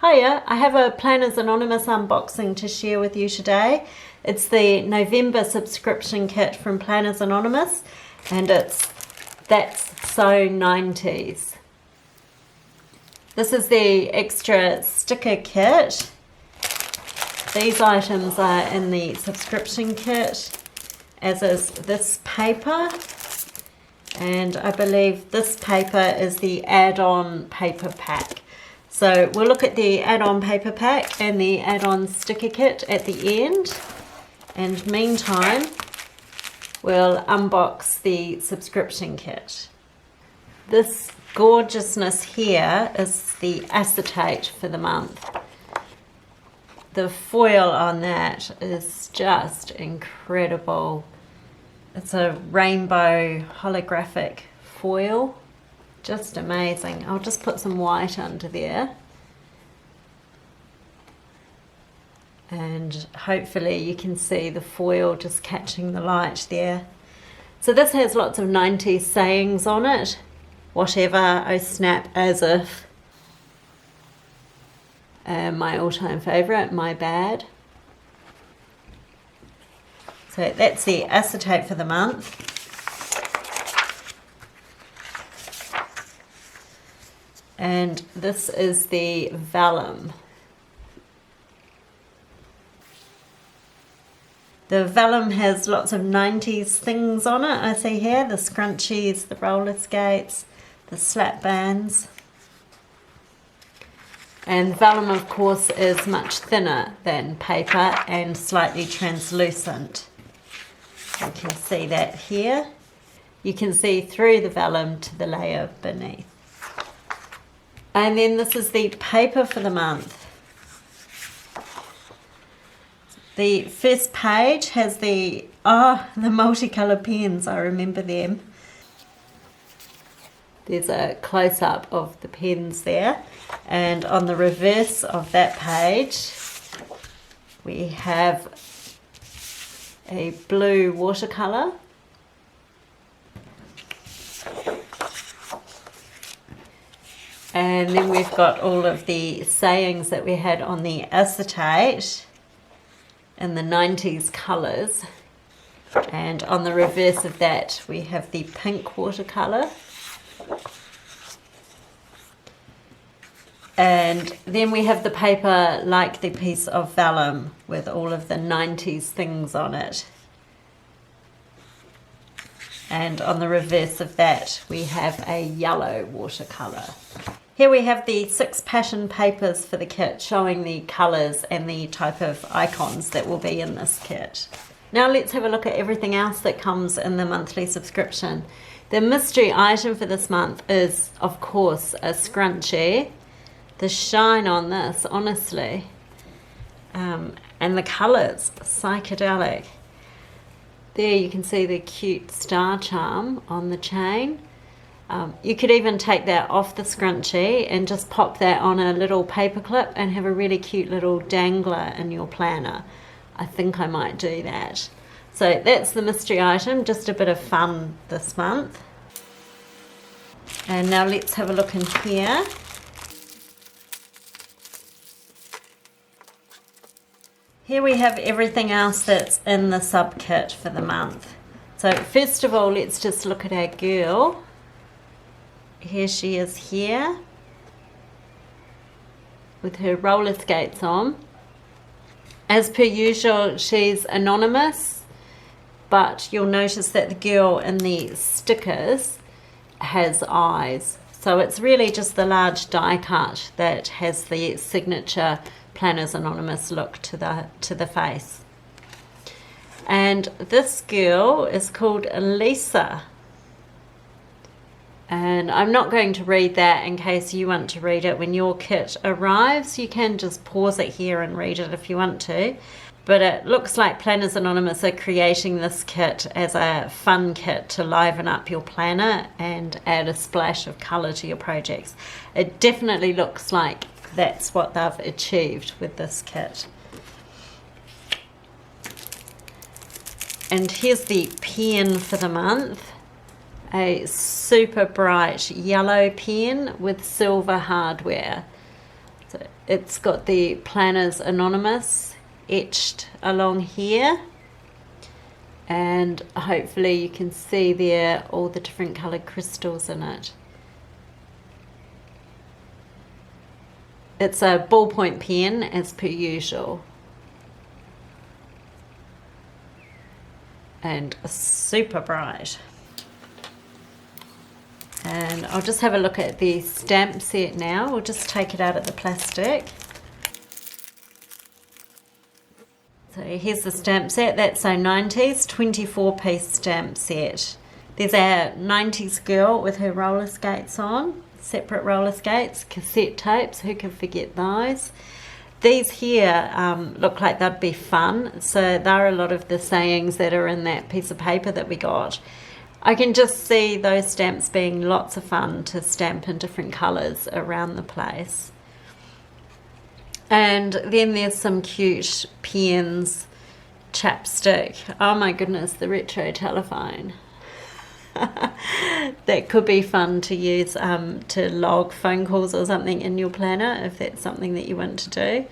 Hiya, I have a Planners Anonymous unboxing to share with you today. It's the November subscription kit from Planners Anonymous, and it's That's So 90's. This is the extra sticker kit. These items are in the subscription kit, as is this paper, and I believe this paper is the add-on paper pack. So we'll look at the add-on paper pack and the add-on sticker kit at the end, and meantime we'll unbox the subscription kit. This gorgeousness here is the acetate for the month. The foil on that is just incredible. It's a rainbow holographic foil. Just amazing. I'll just put some white under there. And hopefully you can see the foil just catching the light there. So this has lots of 90s sayings on it. Whatever, oh snap, as if. My all-time favourite, my bad. So that's the acetate for the month. And this is the vellum. The vellum has lots of 90s things on it, I see here. The scrunchies, the roller skates, the slap bands. And vellum, of course, is much thinner than paper and slightly translucent. You can see that here. You can see through the vellum to the layer beneath. And then this is the paper for the month. The first page has the multicolour pens, I remember them. There's a close-up of the pens there. And on the reverse of that page, we have a blue watercolour. And then we've got all of the sayings that we had on the acetate in the 90s colours. And on the reverse of that, we have the pink watercolour. And then we have the paper like the piece of vellum with all of the 90s things on it. And on the reverse of that, we have a yellow watercolour. Here we have the 6 pattern papers for the kit, showing the colours and the type of icons that will be in this kit. Now let's have a look at everything else that comes in the monthly subscription. The mystery item for this month is, of course, a scrunchie. The shine on this, honestly, and the colours, psychedelic. There you can see the cute star charm on the chain. You could even take that off the scrunchie and just pop that on a little paper clip and have a really cute little dangler in your planner. I think I might do that. So that's the mystery item, just a bit of fun this month. And now let's have a look in here. Here we have everything else that's in the sub kit for the month. So first of all, let's just look at our girl. Here she is here with her roller skates on. As per usual, she's anonymous, but you'll notice that the girl in the stickers has eyes. So it's really just the large die cut that has the signature Planners Anonymous look to the face. And this girl is called Lisa. And I'm not going to read that in case you want to read it when your kit arrives. You can just pause it here and read it if you want to. But it looks like Planners Anonymous are creating this kit as a fun kit to liven up your planner and add a splash of colour to your projects. It definitely looks like that's what they've achieved with this kit. And here's the pen for the month. A super bright yellow pen with silver hardware. So it's got the Planners Anonymous etched along here, and hopefully you can see there all the different coloured crystals in it. It's a ballpoint pen as per usual, and super bright. And I'll just have a look at the stamp set now. We'll just take it out of the plastic. So here's the stamp set. That's a 90s 24-piece stamp set. There's our 90s girl with her roller skates on, separate roller skates, cassette tapes, who can forget those. These here look like they'd be fun. So there are a lot of the sayings that are in that piece of paper that we got. I can just see those stamps being lots of fun to stamp in different colours around the place. And then there's some cute pens, chapstick. Oh my goodness, the retro telephone. That could be fun to use to log phone calls or something in your planner if that's something that you want to do.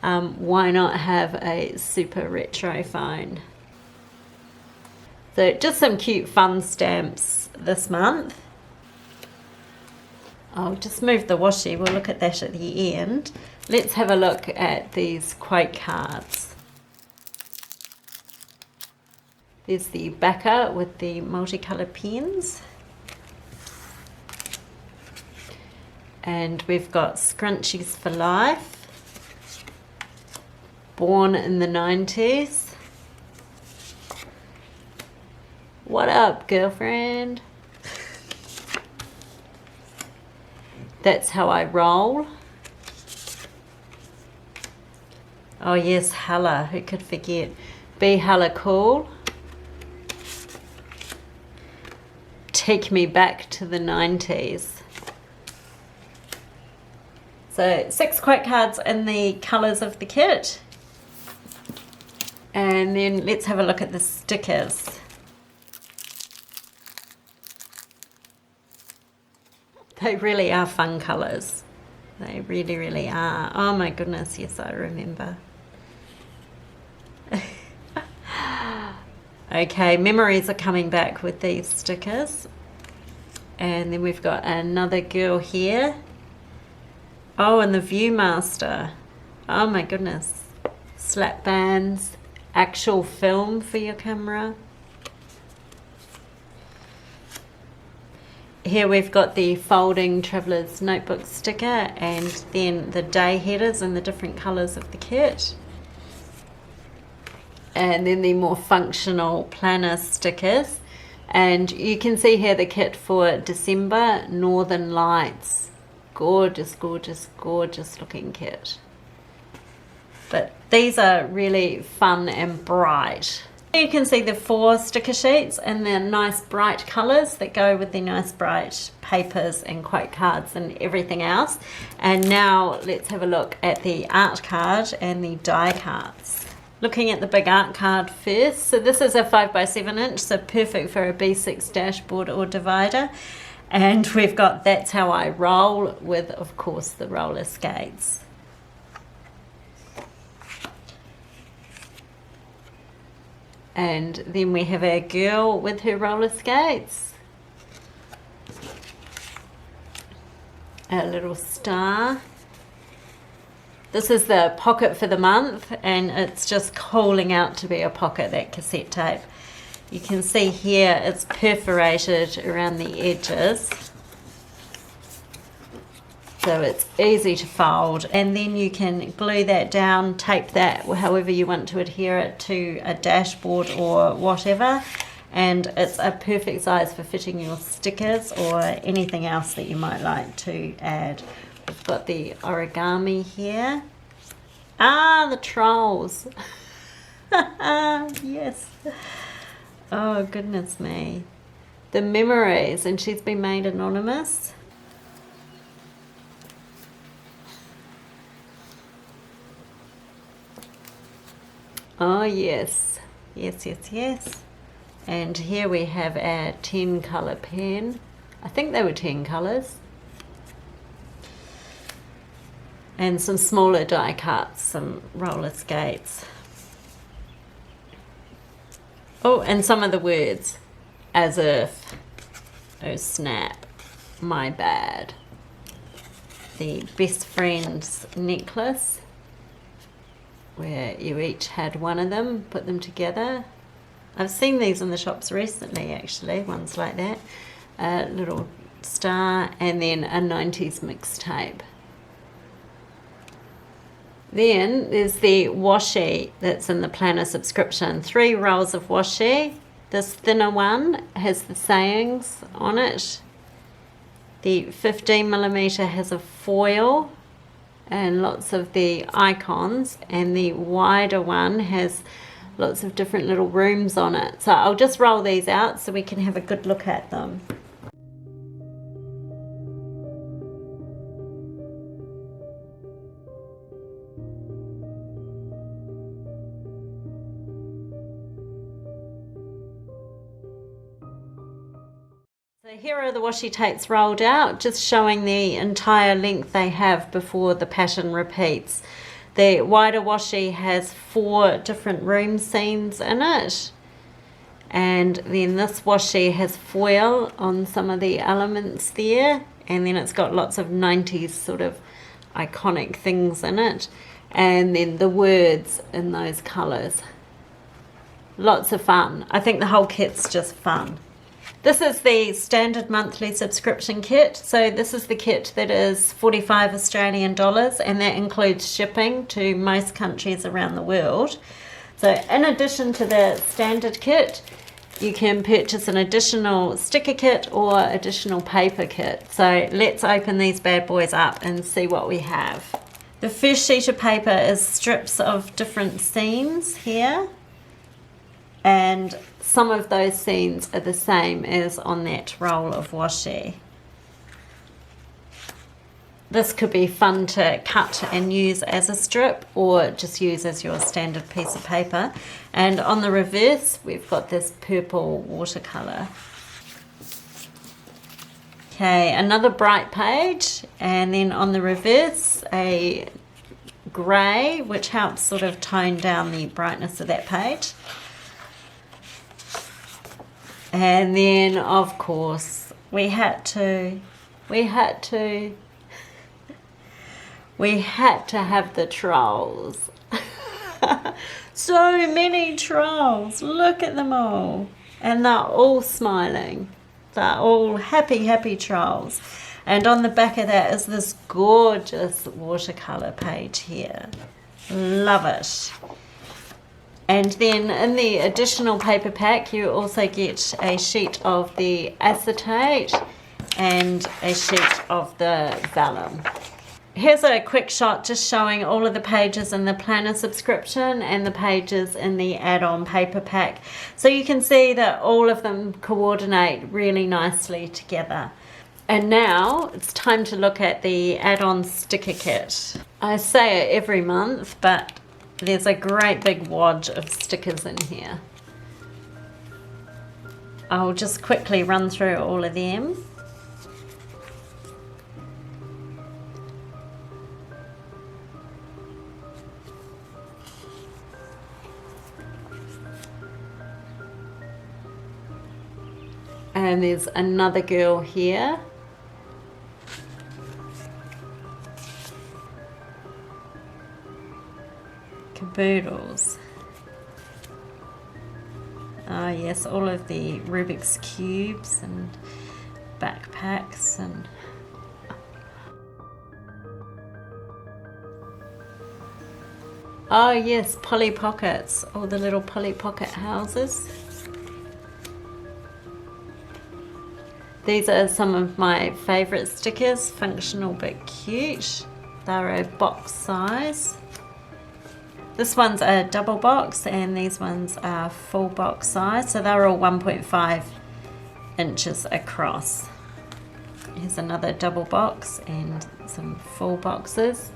Why not have a super retro phone? So just some cute fun stamps this month. I'll just move the washi, we'll look at that at the end. Let's have a look at these quote cards. There's the backer with the multicoloured pens. And we've got scrunchies for life. Born in the 90s. What up, girlfriend? That's how I roll. Oh yes, hella, who could forget? Be hella cool. Take me back to the 90s. So 6 quote cards in the colours of the kit. And then let's have a look at the stickers. They really are fun colours. They really, really are. Oh my goodness, yes, I remember. Okay, memories are coming back with these stickers. And then we've got another girl here. Oh, and the Viewmaster. Oh my goodness. Slap bands, actual film for your camera. Here we've got the folding traveller's notebook sticker, and then the day headers in the different colours of the kit. And then the more functional planner stickers. And you can see here the kit for December, Northern Lights. Gorgeous, gorgeous, gorgeous looking kit. But these are really fun and bright. You can see the 4 sticker sheets and the nice bright colours that go with the nice bright papers and quote cards and everything else. And now let's have a look at the art card and the die cards. Looking at the big art card first. So this is a 5x7 inch, so perfect for a B6 dashboard or divider. And we've got That's How I Roll with, of course, the roller skates. And then we have our girl with her roller skates. A little star. This is the pocket for the month, and it's just calling out to be a pocket, that cassette tape. You can see here it's perforated around the edges. So it's easy to fold, and then you can glue that down, tape that however you want to adhere it to a dashboard or whatever, and it's a perfect size for fitting your stickers or anything else that you might like to add. We've got the origami here. Ah, the trolls. Yes. Oh goodness me. The memories, and she's been made anonymous. Oh yes, yes, yes, yes. And here we have our 10 colour pen. I think they were 10 colours. And some smaller die cuts, some roller skates. Oh, and some of the words, as if, oh snap, my bad. The best friend's necklace, where you each had one of them, put them together. I've seen these in the shops recently, actually, ones like that. A little star, and then a 90s mixtape. Then there's the washi that's in the planner subscription. 3 rolls of washi. This thinner one has the sayings on it. The 15mm has a foil and lots of the icons, and the wider one has lots of different little rooms on it. So I'll just roll these out so we can have a good look at them. So here are the washi tapes rolled out, just showing the entire length they have before the pattern repeats. The wider washi has 4 different room scenes in it, and then this washi has foil on some of the elements there, and then it's got lots of 90s sort of iconic things in it, and then the words in those colours. Lots of fun. I think the whole kit's just fun. This is the standard monthly subscription kit. So this is the kit that is 45 Australian dollars, and that includes shipping to most countries around the world. So in addition to the standard kit, you can purchase an additional sticker kit or additional paper kit. So let's open these bad boys up and see what we have. The first sheet of paper is strips of different scenes here, and some of those scenes are the same as on that roll of washi. This could be fun to cut and use as a strip, or just use as your standard piece of paper. And on the reverse, we've got this purple watercolour. Okay, another bright page, and then on the reverse, a grey, which helps sort of tone down the brightness of that page. And then, of course, we had to have the trolls. So many trolls. Look at them all. And they're all smiling. They're all happy trolls. And on the back of that is this gorgeous watercolour page here. Love it. And then in the additional paper pack, you also get a sheet of the acetate and a sheet of the vellum. Here's a quick shot just showing all of the pages in the planner subscription and the pages in the add-on paper pack. So you can see that all of them coordinate really nicely together. And now it's time to look at the add-on sticker kit. I say it every month, but there's a great big wad of stickers in here. I'll just quickly run through all of them. And there's another girl here. Caboodles. Ah yes, all of the Rubik's cubes and backpacks and oh yes, Polly Pockets, all the little Polly Pocket houses. These are some of my favourite stickers, functional but cute. They're a box size. This one's a double box and these ones are full box size, so they're all 1.5 inches across. Here's another double box and some full boxes.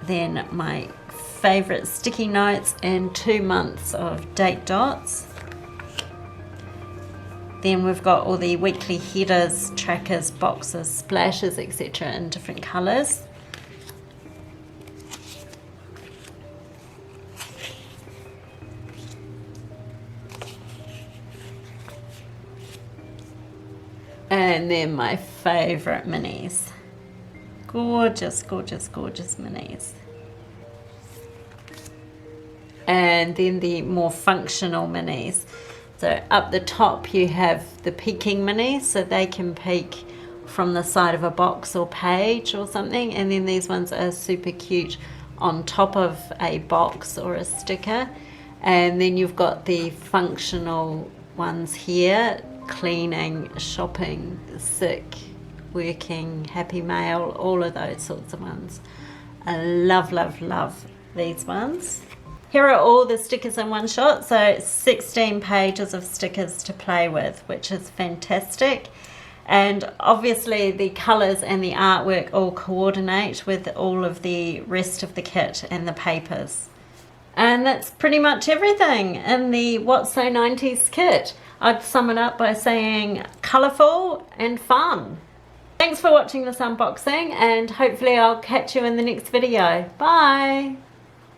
Then my favourite sticky notes and 2 months of date dots. Then we've got all the weekly headers, trackers, boxes, splashes, etc. in different colours. And then my favourite minis. Gorgeous, gorgeous, gorgeous minis. And then the more functional minis. So up the top you have the peeking minis, so they can peek from the side of a box or page or something. And then these ones are super cute on top of a box or a sticker. And then you've got the functional ones here, cleaning, shopping, sick, working, happy mail, all of those sorts of ones. I love, love, love these ones. Here are all the stickers in one shot, so 16 pages of stickers to play with, which is fantastic. And obviously the colours and the artwork all coordinate with all of the rest of the kit and the papers. And that's pretty much everything in the What's So 90s kit. I'd sum it up by saying colourful and fun. Thanks for watching this unboxing, and hopefully I'll catch you in the next video. Bye!